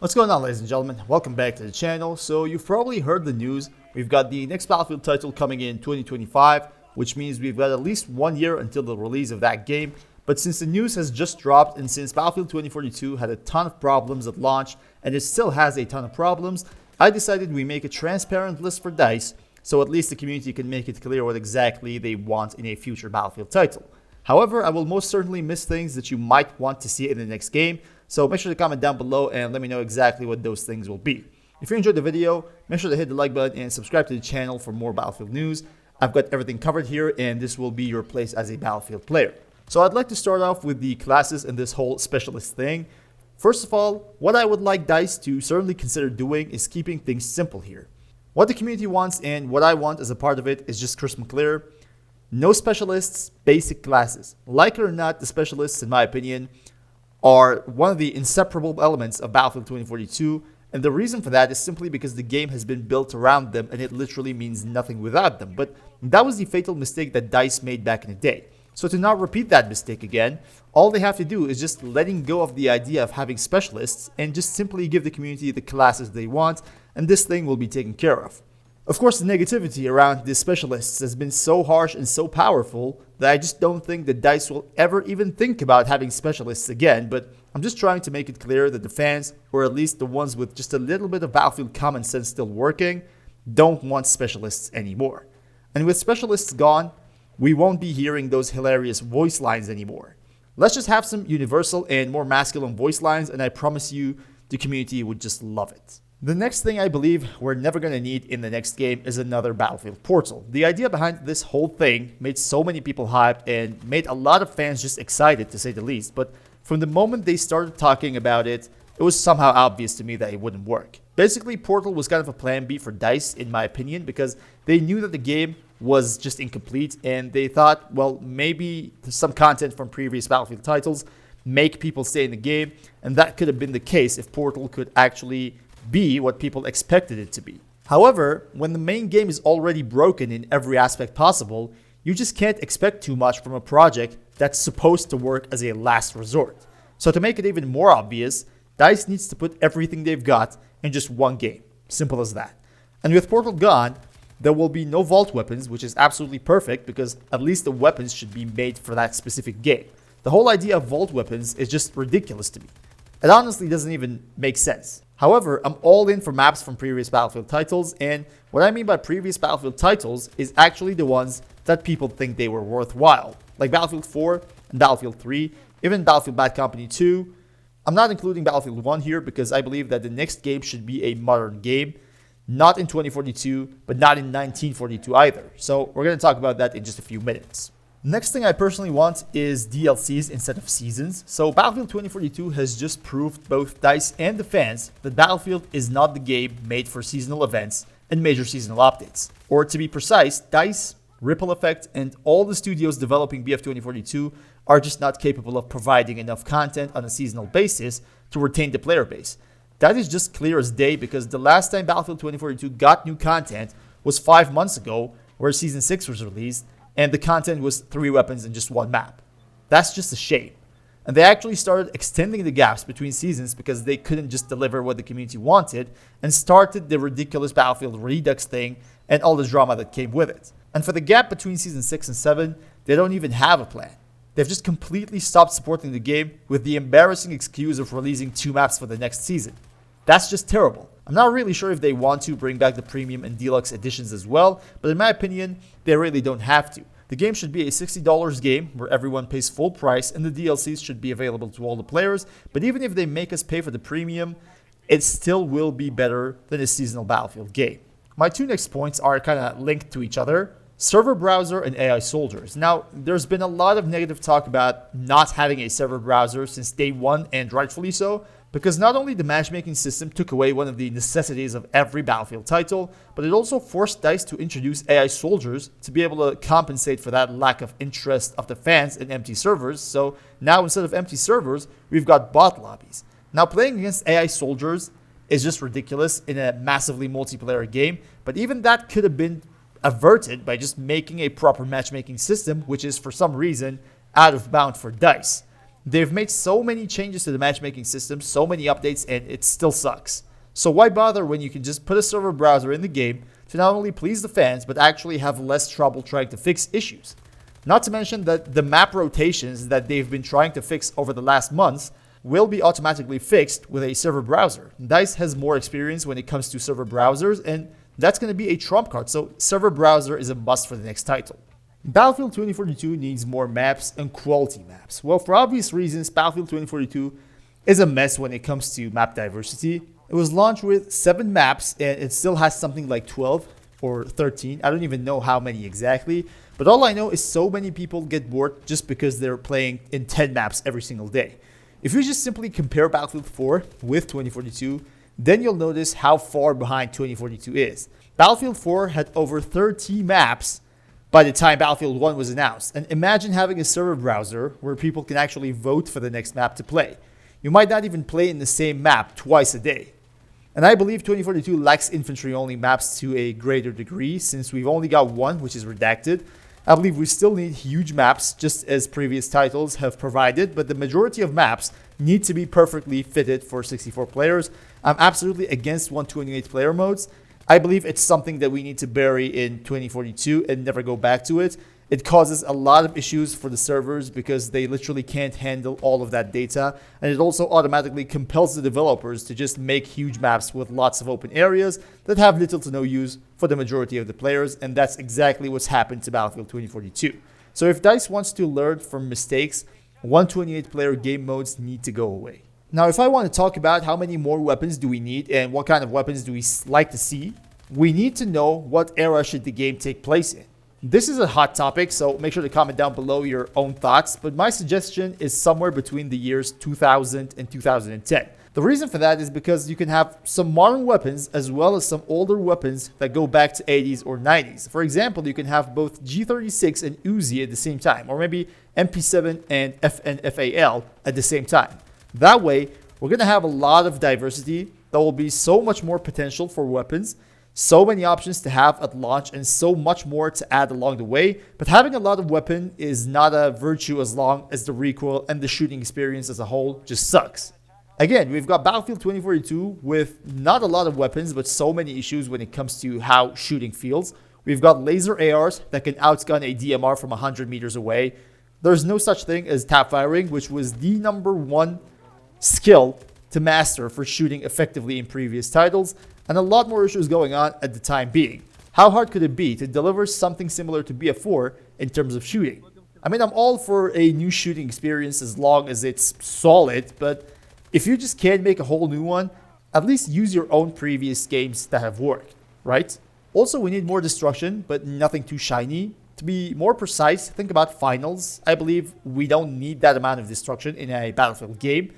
What's going on, ladies and gentlemen? Welcome back to the channel. So you've probably heard the news. We've got the next Battlefield title coming in 2025, which means we've got at least 1 year until the release of that game. But since the news has just dropped and since Battlefield 2042 had a ton of problems at launch and it still has a ton of problems, I decided we make a transparent list for DICE so at least the community can make it clear what exactly they want in a future Battlefield title. However, I will most certainly miss things that you might want to see in the next game, so make sure to comment down below and let me know exactly what those things will be. If you enjoyed the video, make sure to hit the like button and subscribe to the channel for more Battlefield news. I've got everything covered here and this will be your place as a Battlefield player. So I'd like to start off with the classes and this whole specialist thing. First of all, what I would like DICE to certainly consider doing is keeping things simple here. What the community wants and what I want as a part of it is just crystal clear. No specialists, basic classes. Like it or not, the specialists, in my opinion, are one of the inseparable elements of Battlefield 2042, and the reason for that is simply because the game has been built around them and it literally means nothing without them. But that was the fatal mistake that DICE made back in the day. So to not repeat that mistake again, all they have to do is just letting go of the idea of having specialists and just simply give the community the classes they want, and this thing will be taken care of. Of course, the negativity around the specialists has been so harsh and so powerful that I just don't think that DICE will ever even think about having specialists again, but I'm just trying to make it clear that the fans, or at least the ones with just a little bit of Battlefield common sense still working, don't want specialists anymore. And with specialists gone, we won't be hearing those hilarious voice lines anymore. Let's just have some universal and more masculine voice lines, and I promise you the community would just love it. The next thing I believe we're never going to need in the next game is another Battlefield Portal. The idea behind this whole thing made so many people hyped and made a lot of fans just excited, to say the least, but from the moment they started talking about it, it was somehow obvious to me that it wouldn't work. Basically, Portal was kind of a plan B for DICE, in my opinion, because they knew that the game was just incomplete and they thought, well, maybe some content from previous Battlefield titles make people stay in the game, and that could have been the case if Portal could actually be what people expected it to be. However, when the main game is already broken in every aspect possible, you just can't expect too much from a project that's supposed to work as a last resort. So to make it even more obvious, DICE needs to put everything they've got in just one game. Simple as that. And with Portal gone, there will be no vault weapons, which is absolutely perfect because at least the weapons should be made for that specific game. The whole idea of vault weapons is just ridiculous to me. It honestly doesn't even make sense. However, I'm all in for maps from previous Battlefield titles, and what I mean by previous Battlefield titles is actually the ones that people think they were worthwhile, like Battlefield 4 and Battlefield 3, even Battlefield Bad Company 2. I'm not including Battlefield 1 here because I believe that the next game should be a modern game, not in 2042, but not in 1942 either. So we're going to talk about that in just a few minutes. Next thing I personally want is DLCs instead of seasons. So Battlefield 2042 has just proved both DICE and the fans that Battlefield is not the game made for seasonal events and major seasonal updates. Or to be precise, DICE, Ripple Effect, and all the studios developing BF 2042 are just not capable of providing enough content on a seasonal basis to retain the player base. That is just clear as day because the last time Battlefield 2042 got new content was 5 months ago, where Season 6 was released, and the content was 3 weapons and just 1 map. That's just a shame. And they actually started extending the gaps between seasons because they couldn't just deliver what the community wanted and started the ridiculous Battlefield Redux thing and all the drama that came with it. And for the gap between Season 6 and 7, they don't even have a plan. They've just completely stopped supporting the game with the embarrassing excuse of releasing 2 maps for the next season. That's just terrible. I'm not really sure if they want to bring back the premium and deluxe editions as well, but in my opinion, they really don't have to. The game should be a $60 game where everyone pays full price and the DLCs should be available to all the players, but even if they make us pay for the premium, it still will be better than a seasonal Battlefield game. My 2 next points are kind of linked to each other. Server browser and AI soldiers. Now, there's been a lot of negative talk about not having a server browser since day 1, and rightfully so, because not only the matchmaking system took away one of the necessities of every Battlefield title, but it also forced DICE to introduce AI soldiers to be able to compensate for that lack of interest of the fans in empty servers. So now instead of empty servers, we've got bot lobbies. Now playing against AI soldiers is just ridiculous in a massively multiplayer game, but even that could have been averted by just making a proper matchmaking system, which is for some reason out of bound for DICE. They've made so many changes to the matchmaking system, so many updates, and it still sucks. So why bother when you can just put a server browser in the game to not only please the fans, but actually have less trouble trying to fix issues? Not to mention that the map rotations that they've been trying to fix over the last months will be automatically fixed with a server browser. DICE has more experience when it comes to server browsers, and that's going to be a trump card, so server browser is a must for the next title. Battlefield 2042 needs more maps and quality maps. Well, for obvious reasons, Battlefield 2042 is a mess when it comes to map diversity. It was launched with 7 maps and it still has something like 12 or 13. I don't even know how many exactly, but all I know is so many people get bored just because they're playing in 10 maps every single day. If you just simply compare Battlefield 4 with 2042, then you'll notice how far behind 2042 is. Battlefield 4 had over 30 maps by the time Battlefield 1 was announced. And imagine having a server browser where people can actually vote for the next map to play. You might not even play in the same map twice a day. And I believe 2042 lacks infantry-only maps to a greater degree since we've only got one, which is redacted. I believe we still need huge maps, just as previous titles have provided, but the majority of maps need to be perfectly fitted for 64 players. I'm absolutely against 128 player modes. I believe it's something that we need to bury in 2042 and never go back to it. It causes a lot of issues for the servers because they literally can't handle all of that data. And it also automatically compels the developers to just make huge maps with lots of open areas that have little to no use for the majority of the players. And that's exactly what's happened to Battlefield 2042. So if DICE wants to learn from mistakes, 128 player game modes need to go away. Now, if I want to talk about how many more weapons do we need and what kind of weapons do we like to see, we need to know what era should the game take place in. This is a hot topic, so make sure to comment down below your own thoughts, but my suggestion is somewhere between the years 2000 and 2010. The reason for that is because you can have some modern weapons as well as some older weapons that go back to 80s or 90s. For example, you can have both G36 and Uzi at the same time, or maybe MP7 and FNFAL at the same time. That way, we're going to have a lot of diversity. There will be so much more potential for weapons, so many options to have at launch, and so much more to add along the way. But having a lot of weapon is not a virtue as long as the recoil and the shooting experience as a whole just sucks. Again, we've got Battlefield 2042 with not a lot of weapons, but so many issues when it comes to how shooting feels. We've got laser ARs that can outgun a DMR from 100 meters away. There's no such thing as tap firing, which was the #1 skill to master for shooting effectively in previous titles, and a lot more issues going on at the time being. How hard could it be to deliver something similar to BF4 in terms of shooting? I mean, I'm all for a new shooting experience as long as it's solid, but if you just can't make a whole new one, at least use your own previous games that have worked, right? Also, we need more destruction, but nothing too shiny. To be more precise, think about finals. I believe we don't need that amount of destruction in a Battlefield game,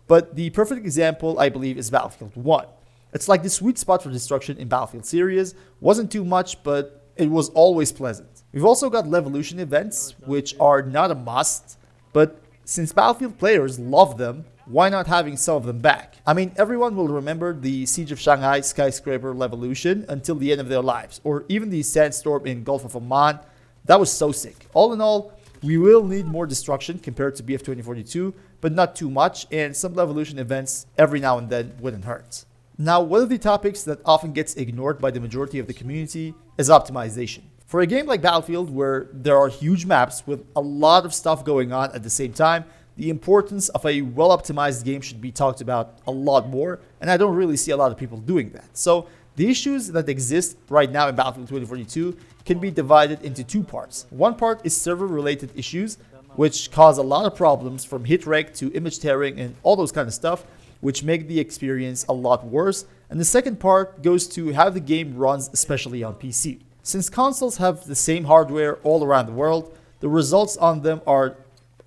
but the perfect example, I believe, is Battlefield 1. It's like the sweet spot for destruction in Battlefield series. Wasn't too much, but it was always pleasant. We've also got Levolution events, which are not a must, but since Battlefield players love them, why not having some of them back? I mean, everyone will remember the Siege of Shanghai Skyscraper Levolution until the end of their lives, or even the Sandstorm in Gulf of Oman. That was so sick. All in all, we will need more destruction compared to BF 2042, but not too much, and some Levolution events every now and then wouldn't hurt. Now, one of the topics that often gets ignored by the majority of the community is optimization. For a game like Battlefield, where there are huge maps with a lot of stuff going on at the same time, the importance of a well-optimized game should be talked about a lot more, and I don't really see a lot of people doing that. So, the issues that exist right now in Battlefield 2042 can be divided into two parts. One part is server-related issues, which cause a lot of problems from hit rec to image tearing and all those kind of stuff, which make the experience a lot worse. And the second part goes to how the game runs, especially on PC. Since consoles have the same hardware all around the world, the results on them are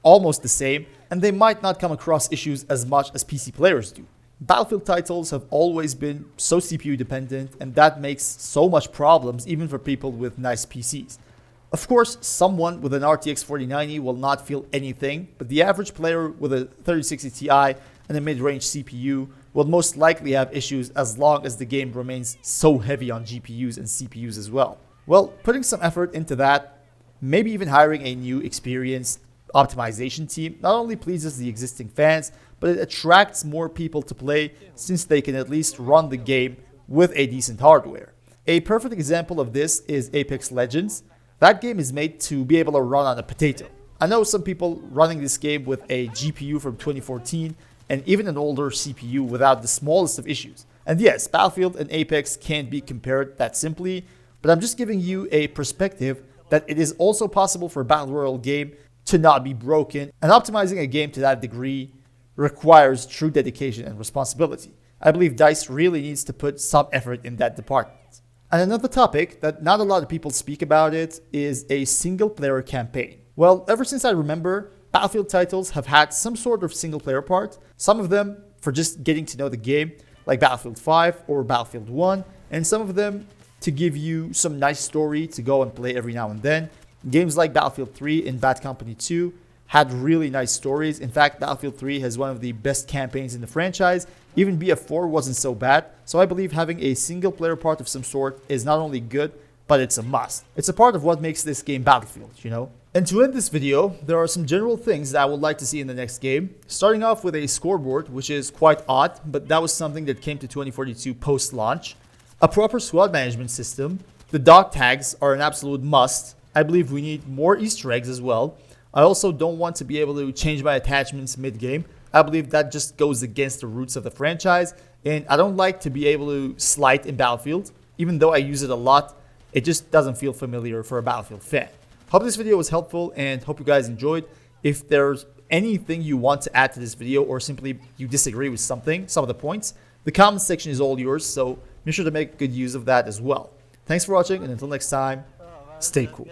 almost the same, and they might not come across issues as much as PC players do. Battlefield titles have always been so CPU dependent, and that makes so much problems even for people with nice PCs. Of course, someone with an RTX 4090 will not feel anything, but the average player with a 3060 Ti and a mid-range CPU will most likely have issues as long as the game remains so heavy on GPUs and CPUs as well. Well, putting some effort into that, maybe even hiring a new experienced optimization team not only pleases the existing fans, but it attracts more people to play since they can at least run the game with a decent hardware. A perfect example of this is Apex Legends. That game is made to be able to run on a potato. I know some people running this game with a GPU from 2014 and even an older CPU without the smallest of issues. And yes, Battlefield and Apex can't be compared that simply, but I'm just giving you a perspective that it is also possible for a Battle Royale game to not be broken, and optimizing a game to that degree requires true dedication and responsibility. I believe DICE really needs to put some effort in that department. And another topic that not a lot of people speak about it is a single player campaign. Well, ever since I remember, Battlefield titles have had some sort of single player part, some of them for just getting to know the game, like Battlefield 5 or Battlefield 1, and some of them to give you some nice story to go and play every now and then. Games like Battlefield 3 and Bad Company 2 had really nice stories. In fact, Battlefield 3 has one of the best campaigns in the franchise. Even BF4 wasn't so bad. So I believe having a single player part of some sort is not only good, but it's a must. It's a part of what makes this game Battlefield, you know? And to end this video, there are some general things that I would like to see in the next game. Starting off with a scoreboard, which is quite odd, but that was something that came to 2042 post-launch. A proper squad management system. The dog tags are an absolute must. I believe we need more Easter eggs as well. I also don't want to be able to change my attachments mid-game. I believe that just goes against the roots of the franchise, and I don't like to be able to slide in Battlefield. Even though I use it a lot, it just doesn't feel familiar for a Battlefield fan. Hope this video was helpful and hope you guys enjoyed. If there's anything you want to add to this video or simply you disagree with some of the points, the comment section is all yours, so make sure to make good use of that as well. Thanks for watching, and until next time, stay cool.